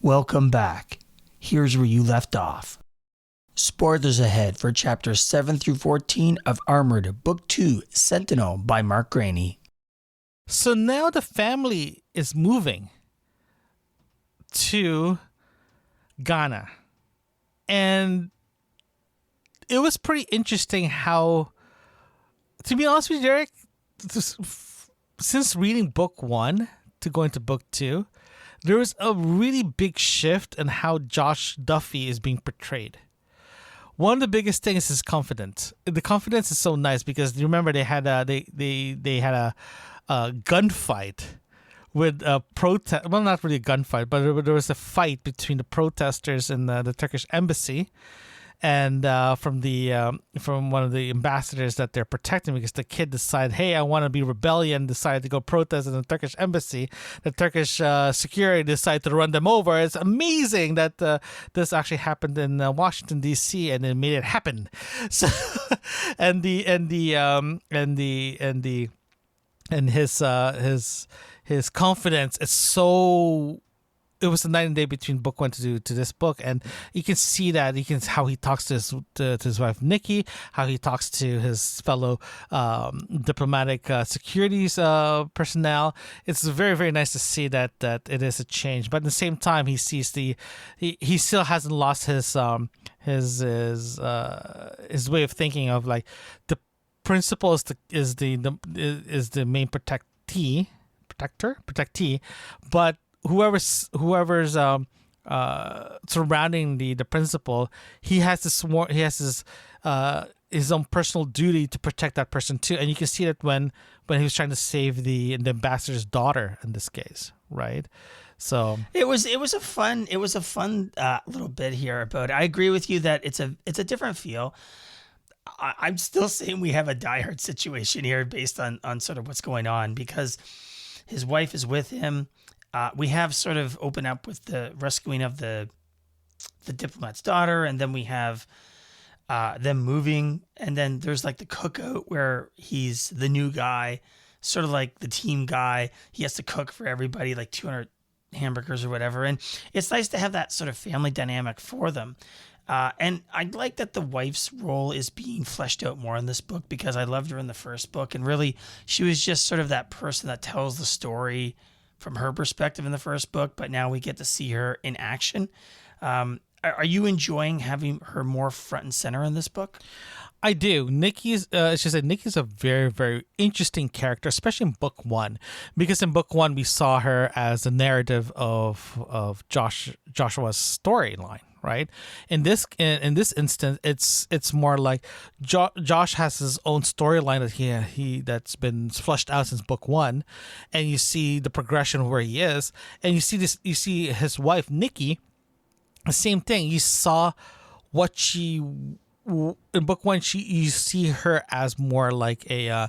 Welcome back. Here's where you left off. Spoilers ahead for chapters 7 through 14 of Armored Book 2, Sentinel by Mark Greaney. So now the family is moving to Ghana. And it was pretty interesting how, to be honest with you, Derek, since reading book 1 to going to book 2, there was a really big shift in how Josh Duffy is being portrayed. One of the biggest things is his confidence. The confidence is so nice because you remember they had a gunfight with a protest. Well, not really a gunfight, but there was a fight between the protesters and the Turkish embassy, and from one of the ambassadors that they're protecting, because the kid decided, hey, I want to be rebellion, decided to go protest in the Turkish embassy. The Turkish security decided to run them over. It's amazing that this actually happened in Washington D.C. and it made it happen. So, and his confidence is so. It was a night and day between book 1 to this book, and you can see that how he talks to his wife Nikki, how he talks to his fellow diplomatic securities personnel. It's very, very nice to see that it is a change, but at the same time he sees he still hasn't lost his way of thinking of like the principal is the main protectee, but whoever's surrounding the principal, he has his own personal duty to protect that person too, and you can see that when he was trying to save the ambassador's daughter in this case, right? So it was a fun little bit here about it. I agree with you that it's a different feel. I'm still saying we have a Die Hard situation here based on sort of what's going on, because his wife is with him. We have sort of opened up with the rescuing of the diplomat's daughter, and then we have them moving, and then there's like the cookout where he's the new guy, sort of like the team guy. He has to cook for everybody, like 200 hamburgers or whatever, and it's nice to have that sort of family dynamic for them. And I like that the wife's role is being fleshed out more in this book, because I loved her in the first book, and really she was just sort of that person that tells the story from her perspective in the first book, but now we get to see her in action. Are you enjoying having her more front and center in this book? I do. Nikki's a very, very interesting character, especially in book 1, because in book 1 we saw her as a narrative of Joshua's storyline, right? In this instance, it's more like Josh has his own storyline that that's been flushed out since book 1, and you see the progression of where he is, and you see his wife Nikki, the same thing. You saw what she. In book 1, you see her as more like a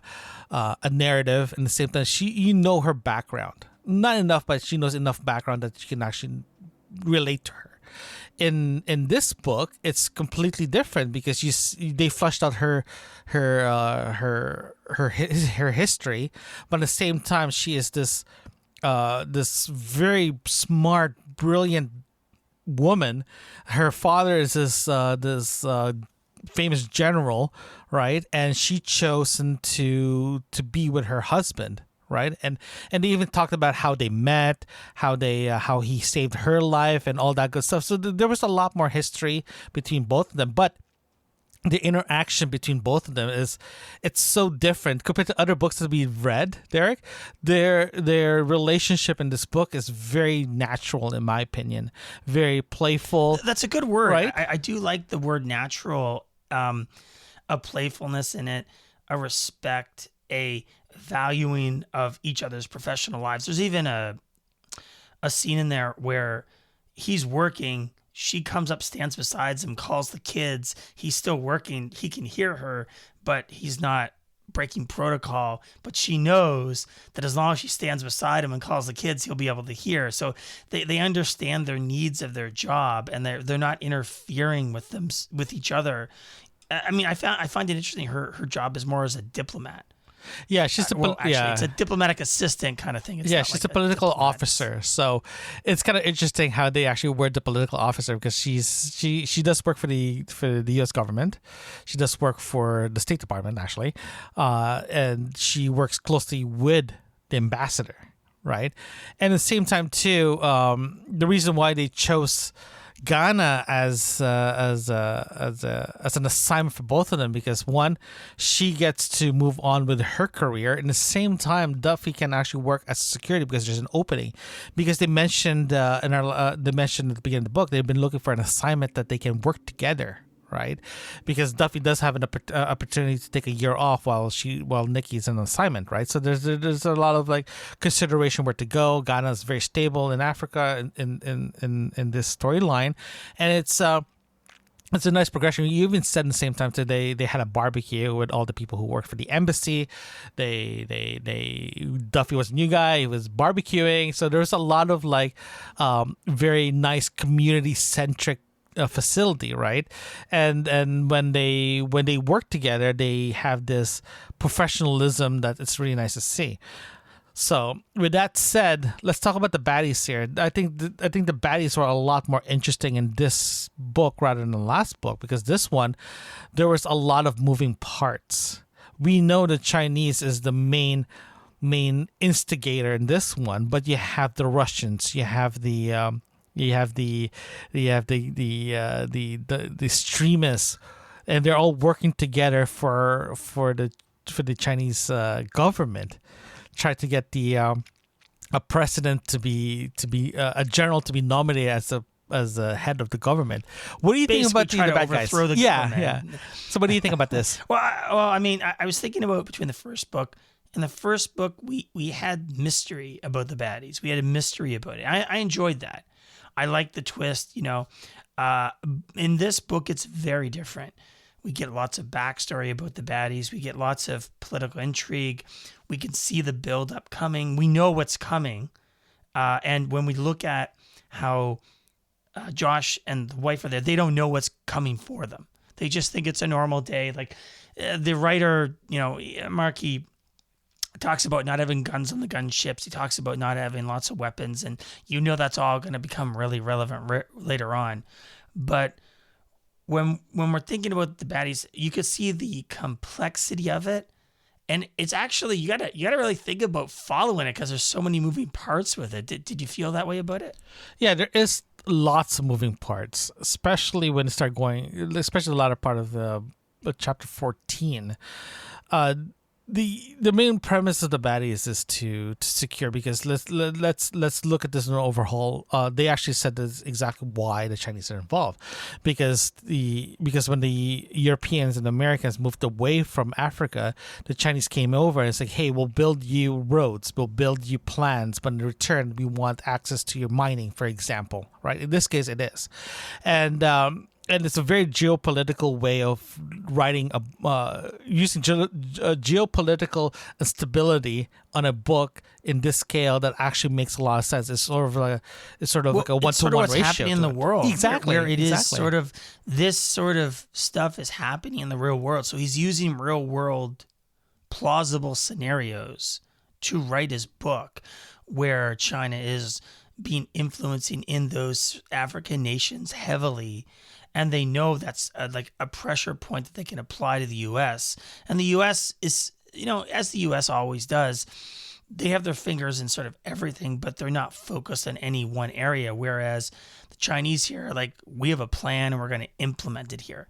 narrative. In the same time, her background, not enough, but she knows enough background that you can actually relate to her. In this book, it's completely different, because they flushed out her history, but at the same time, she is this very smart, brilliant woman. Her father is this famous general, right? And she chosen to be with her husband, right? And they even talked about how they met, how he saved her life and all that good stuff. So there was a lot more history between both of them, but the interaction between both of them it's so different compared to other books that we've read, Derek. Their relationship in this book is very natural, in my opinion, very playful. That's a good word, right? I do like the word natural. A playfulness in it, a respect, a valuing of each other's professional lives. There's even a scene in there where he's working, she comes up, stands beside him, calls the kids. He's still working. He can hear her, but he's not breaking protocol. But she knows that as long as she stands beside him and calls the kids, he'll be able to hear. So they understand their needs of their job, and they're not interfering with them, with each other. I mean, I find it interesting. Her job is more as a diplomat. Yeah, she's it's a diplomatic assistant kind of thing. It's yeah, not she's like a political diplomat. officer. So it's kind of interesting how they actually word the political officer, because she does work for the U.S. government. She does work for the State Department actually, and she works closely with the ambassador, right? And at the same time too, the reason why they chose Ghana as an assignment for both of them, because one, she gets to move on with her career, and at the same time Duffy can actually work as security because there's an opening. Because they mentioned they mentioned at the beginning of the book they've been looking for an assignment that they can work together, right? Because Duffy does have an opportunity to take a year off while Nikki's in an assignment, right? So there's a lot of like consideration where to go. Ghana is very stable in Africa in this storyline, and it's a nice progression. You even said in the same time today they had a barbecue with all the people who worked for the embassy. Duffy was a new guy. He was barbecuing, so there was a lot of like very nice community centric facility, right? And when they work together, they have this professionalism that it's really nice to see. So with that said, let's talk about the baddies here. I think the baddies were a lot more interesting in this book rather than the last book, because this one there was a lot of moving parts. We know the Chinese is the main instigator in this one, but you have the Russians, you have the extremists, and they're all working together for the Chinese government, try to get a president to be a general to be nominated as a head of the government. What do you think about the bad guys? The yeah. So what do you think about this? I mean, I was thinking about between the first book. In the first book, we had mystery about the baddies. We had a mystery about it. I enjoyed that. I like the twist, in this book, it's very different. We get lots of backstory about the baddies. We get lots of political intrigue. We can see the build-up coming. We know what's coming. And when we look at how Josh and the wife are there, they don't know what's coming for them. They just think it's a normal day. Like the writer, Mark, he talks about not having guns on the gunships. He talks about not having lots of weapons, and that's all going to become really relevant later on. But when we're thinking about the baddies, you could see the complexity of it, and it's actually you gotta really think about following it because there's so many moving parts with it. Did you feel that way about it? Yeah, there is lots of moving parts, especially when it started going, especially the latter part of the chapter 14. The main premise of the baddies is to secure, because let's look at this in an overhaul. They actually said this exactly why the Chinese are involved, because when the Europeans and Americans moved away from Africa, the Chinese came over and said, hey, we'll build you roads, we'll build you plans, but in return we want access to your mining, for example, right? In this case it is, and it's a very geopolitical way of writing using geopolitical instability on a book in this scale that actually makes a lot of sense. It's sort of like a 1-to-1 ratio. What's happening in the world, exactly, where it exactly. is sort of this sort of stuff is happening in the real world. So he's using real world plausible scenarios to write his book, where China is being influencing in those African nations heavily. And they know that's like a pressure point that they can apply to the U.S. And the U.S. is, as the U.S. always does, they have their fingers in sort of everything, but they're not focused on any one area. Whereas the Chinese here are like, we have a plan and we're going to implement it here.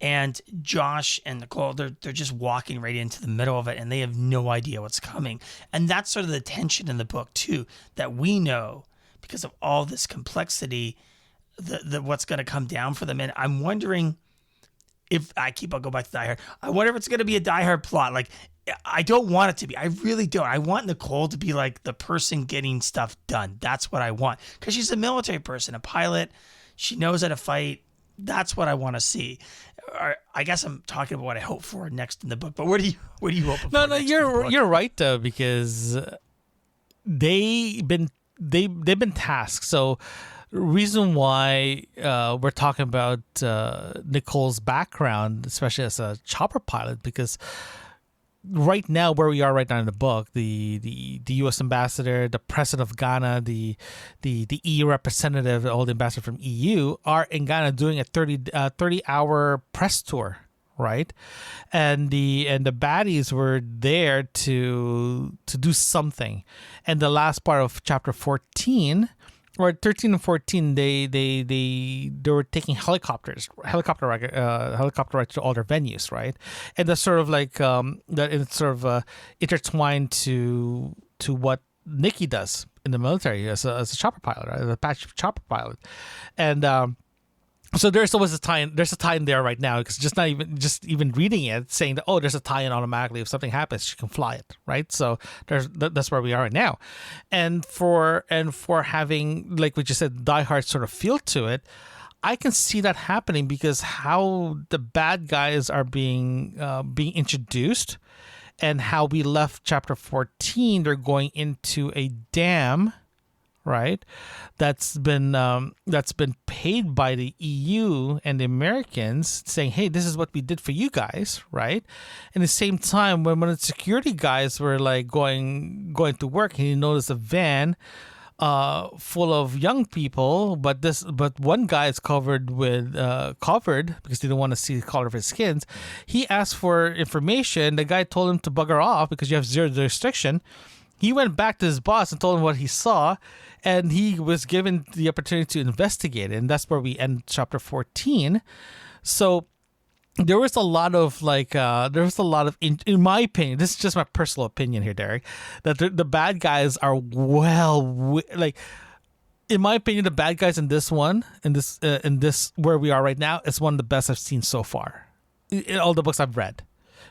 And Josh and Nicole, they're just walking right into the middle of it, and they have no idea what's coming. And that's sort of the tension in the book too, that we know because of all this complexity, the what's going to come down for them. And I'm wondering if I'll go back to Die Hard. I wonder if it's going to be a Die Hard plot. Like, I don't want it to be. I really don't. I want Nicole to be like the person getting stuff done. That's what I want, because she's a military person, a pilot. She knows how to fight. That's what I want to see. I guess I'm talking about what I hope for next in the book. But what do you hope for? No, you're right though, because they've been tasked. So reason why we're talking about Nicole's background, especially as a chopper pilot, because right now, where we are right now in the book, the U.S. ambassador, the president of Ghana, the EU representative, all the ambassador from EU are in Ghana doing a 30-hour press tour, right? And the baddies were there to do something. And the last part of chapter 14. Or 13 and 14, they were taking helicopter rides to all their venues, right? And that's sort of like that. It's sort of intertwined to what Nikki does in the military as a chopper pilot, right? As a Apache chopper pilot, and so there's always a tie-in. There's a tie-in there right now because just even reading it, saying that there's a tie-in automatically. If something happens, she can fly it, right? So that's where we are right now, and for having, like what you said, Die Hard sort of feel to it, I can see that happening because how the bad guys are being introduced, and how we left chapter 14. They're going into a dam. Right, that's been paid by the EU and the Americans, saying, "Hey, this is what we did for you guys." Right, and at the same time, when the security guys were like going to work, and you notice a van full of young people, but one guy is covered because they don't want to see the color of his skins. He asked for information. The guy told him to bugger off because you have zero jurisdiction. He went back to his boss and told him what he saw, and he was given the opportunity to investigate it. And that's where we end chapter 14. So there was a lot of in my opinion, this is just my personal opinion here, Derek, that the bad guys are in my opinion, the bad guys in this where we are right now is one of the best I've seen so far in all the books I've read.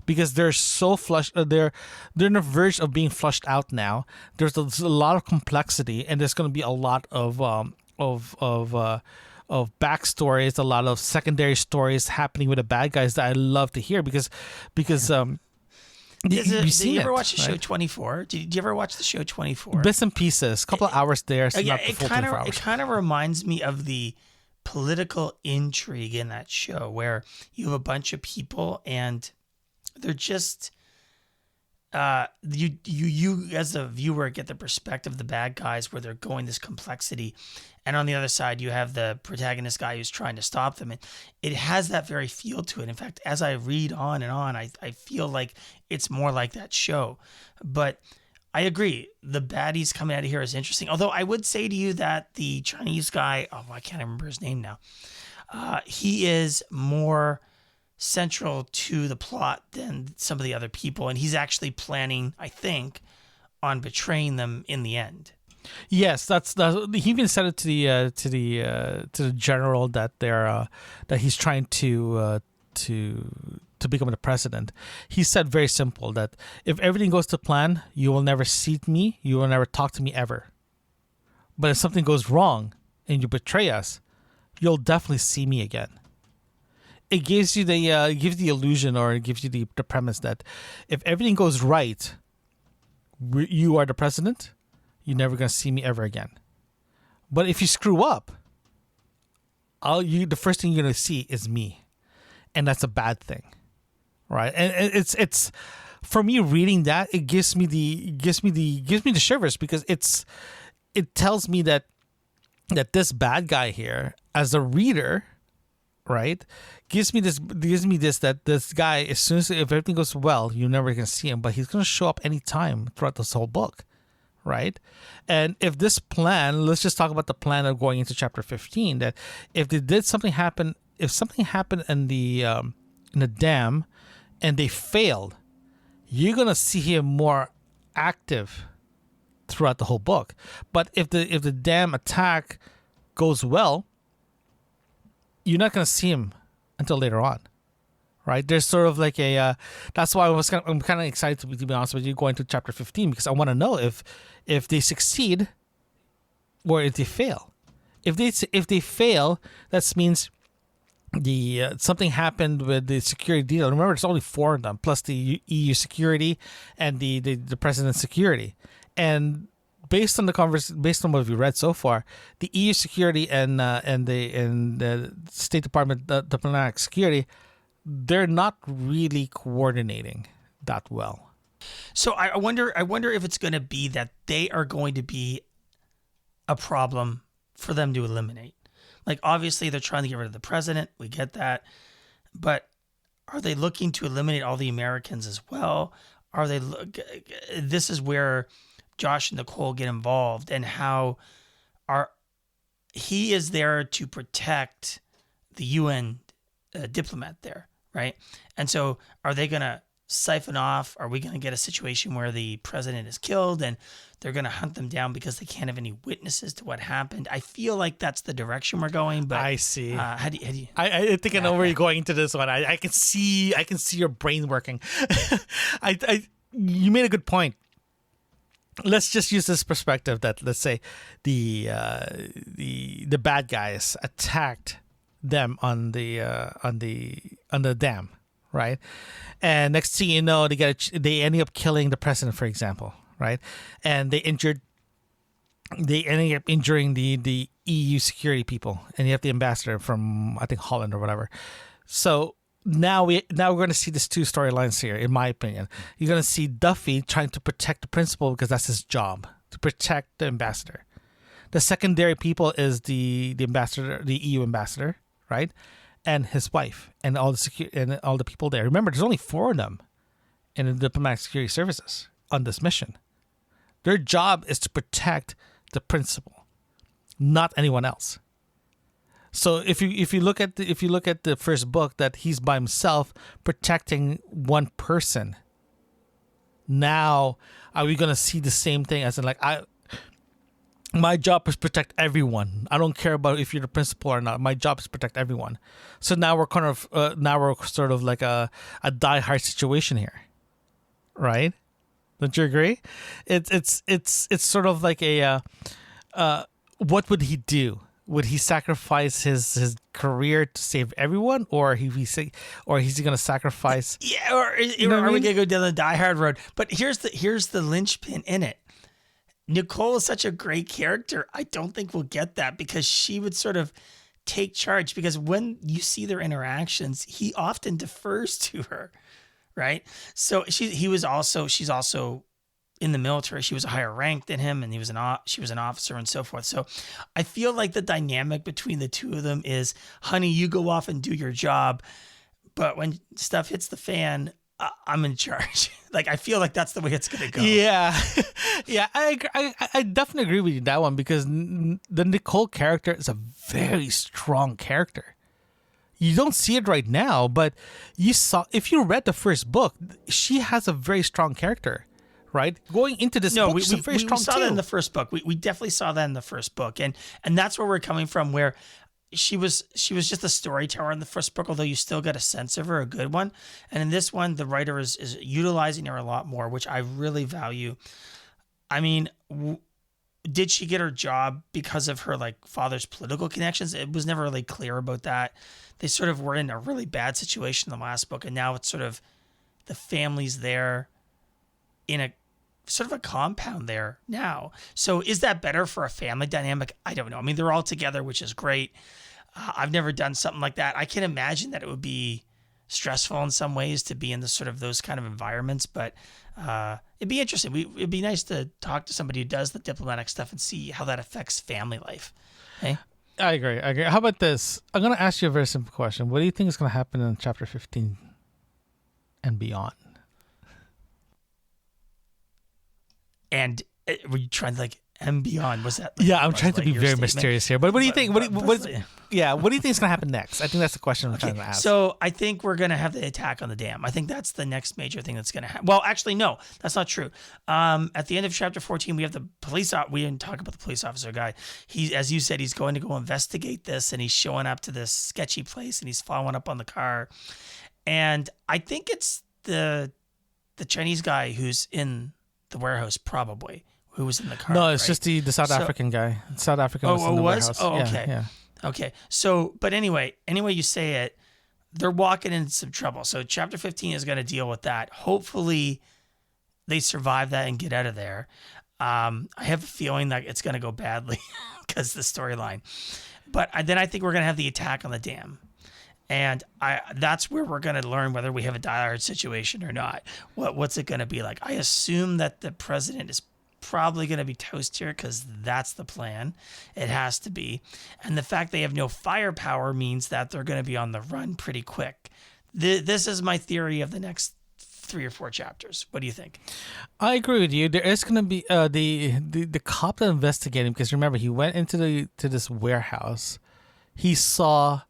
Because they're so flushed, they're on the verge of being flushed out now. There's a lot of complexity, and there's going to be a lot of backstories, a lot of secondary stories happening with the bad guys that I love to hear because did you ever watch the show 24? Did you ever watch the show 24? Bits and pieces, a couple of hours there. So not the full 24 hours. It kind of reminds me of the political intrigue in that show, where you have a bunch of people and they're just you as a viewer get the perspective of the bad guys where they're going this complexity, and on the other side you have the protagonist guy who's trying to stop them, and it has that very feel to it. In fact, as I read on and on, I feel like it's more like that show. But I agree, the baddies coming out of here is interesting, although I would say to you that the Chinese guy, I can't remember his name now, he is more central to the plot than some of the other people, and he's actually planning, I think, on betraying them in the end. Yes, that's he even said it to the general that that he's trying to become the president. He said very simple that if everything goes to plan, you will never see me, you will never talk to me ever. But if something goes wrong and you betray us, you'll definitely see me again. It gives you the illusion, or it gives you the premise that if everything goes right, you are the president, you're never going to see me ever again. But if you screw up, the first thing you're going to see is me, and that's a bad thing, right? And it's for me reading that, it gives me the shivers, because it tells me that this bad guy here, as a reader, right, gives me this that this guy, as soon as, if everything goes well, you're never gonna see him, but he's gonna show up anytime throughout this whole book, right? And if this plan, let's just talk about the plan of going into chapter 15, that if something happened in the dam and they failed, you're gonna see him more active throughout the whole book. But if the dam attack goes well, you're not going to see him until later on, right? There's sort of like that's why I'm kind of excited to be honest with you, going to chapter 15, because I want to know if they succeed or if they fail. If they fail, that means something happened with the security deal. Remember, there's only 4 of them, plus the EU security and the president's security. And based on what we read so far, the EU security and the State Department diplomatic security, they're not really coordinating. that well. So I wonder if it's going to be that they are going to be a problem for them to eliminate. Like, obviously, they're trying to get rid of the president. We get that. But are they looking to eliminate all the Americans as well? This is where Josh and Nicole get involved, and how he is there to protect the UN diplomat there, right? And so are they going to siphon off? Are we going to get a situation where the president is killed and they're going to hunt them down because they can't have any witnesses to what happened? I feel like that's the direction we're going. But I see. How do you? I think I know where you're going into this one. I can see your brain working. You made a good point. Let's just use this perspective that, let's say, the bad guys attacked them on the dam, right? And next thing you know, they ended up killing the president, for example, right? And they ended up injuring the EU security people, and you have the ambassador from, I think, Holland or whatever. So now we're going to see these two storylines here, in my opinion. You're going to see Duffy trying to protect the principal because that's his job, to protect the ambassador. The secondary people is the ambassador, the EU ambassador, right? And his wife and all the people there. Remember, there's only 4 of them in the diplomatic security services on this mission. Their job is to protect the principal, not anyone else. So if you look at the first book, that he's by himself protecting one person. Now, are we gonna see the same thing as in, like, my job is protect everyone. I don't care about if you're the principal or not. My job is protect everyone. So now we're sort of like a die-hard situation here, right? Don't you agree? It's sort of like a what would he do? Would he sacrifice his career to save everyone, or is he going to sacrifice? Yeah, or are we going to go down the die-hard road? But here's the linchpin in it. Nicole is such a great character. I don't think we'll get that, because she would sort of take charge, because when you see their interactions, he often defers to her, right? So she's also in the military. She was a higher rank than him, and she was an officer and so forth. So I feel like the dynamic between the two of them is, honey, you go off and do your job, but when stuff hits the fan, I'm in charge. Like, I feel like that's the way it's going to go. Yeah. Yeah, I definitely agree with you that one, because the Nicole character is a very strong character. You don't see it right now, but if you read the first book, she has a very strong character, right? Going into this book, she's very strong too. We saw that in the first book. We definitely saw that in the first book. And that's where we're coming from, where she was just a storyteller in the first book, although you still get a sense of her, a good one. And in this one, the writer is utilizing her a lot more, which I really value. I mean, did she get her job because of her, like, father's political connections? It was never really clear about that. They sort of were in a really bad situation in the last book, and now it's sort of the family's there in a sort of a compound there now. So is that better for a family dynamic? I don't know. I mean, they're all together, which is great. I've never done something like that. I can imagine that it would be stressful in some ways to be in those kind of environments, but it'd be interesting. It'd be nice to talk to somebody who does the diplomatic stuff and see how that affects family life. Hey? I agree. How about this? I'm going to ask you a very simple question. What do you think is going to happen in chapter 15 and beyond? And were you trying to, like, and beyond? Was that? Yeah, I'm trying to be very mysterious here. But what do you think? What do you think is going to happen next? I think that's the question I'm trying to ask. So I think we're going to have the attack on the dam. I think that's the next major thing that's going to happen. Well, actually, no, that's not true. At the end of chapter 14, we have the police. We didn't talk about the police officer guy. He, as you said, he's going to go investigate this, and he's showing up to this sketchy place, and he's following up on the car. And I think it's the Chinese guy who's in the warehouse, probably, who was in the car. No, it's just the South African guy. South African was in the warehouse. Oh, okay. Yeah. Okay. So, but anyway you say it, they're walking into some trouble. So chapter 15 is going to deal with that. Hopefully they survive that and get out of there. I have a feeling that it's going to go badly because the storyline. But then I think we're going to have the attack on the dam. And that's where we're going to learn whether we have a diehard situation or not. What's it going to be like? I assume that the president is probably going to be toast here because that's the plan. It has to be. And the fact they have no firepower means that they're going to be on the run pretty quick. This is my theory of the next 3 or 4 chapters. What do you think? I agree with you. There is going to be the cop that investigated him, because remember, he went into this warehouse. He saw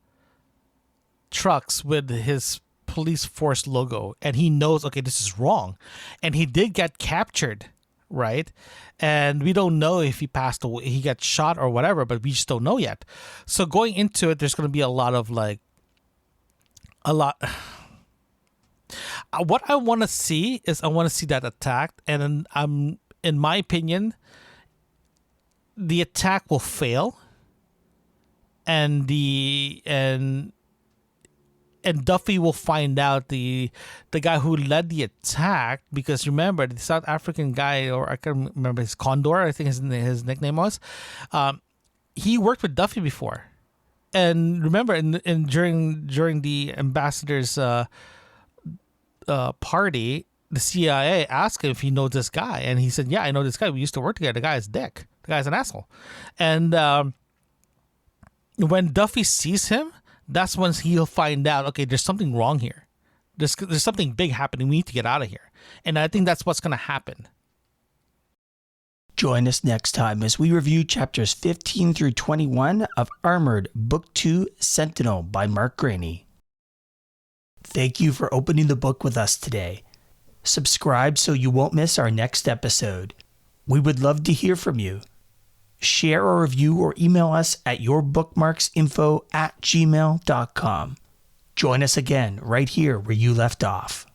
trucks with his police force logo, and he knows, okay, this is wrong. And he did get captured, right? And we don't know if he passed away, he got shot or whatever, but we just don't know yet. So going into it, there's going to be a lot. What I want to see is, I want to see that attack, and then in my opinion, the attack will fail, and Duffy will find out the guy who led the attack, because remember, the South African guy, or I can't remember, his Condor, I think his nickname was, he worked with Duffy before. And remember, during the ambassador's party, the CIA asked him if he knows this guy, and he said, "Yeah, I know this guy. We used to work together. The guy is a dick. The guy's an asshole." And when Duffy sees him, that's when he'll find out, okay, there's something wrong here. There's something big happening. We need to get out of here. And I think that's what's going to happen. Join us next time as we review chapters 15 through 21 of Armored Book 2 Sentinel by Mark Greaney. Thank you for opening the book with us today. Subscribe so you won't miss our next episode. We would love to hear from you. Share or review or email us at yourbookmarksinfo@gmail.com. Join us again right here where you left off.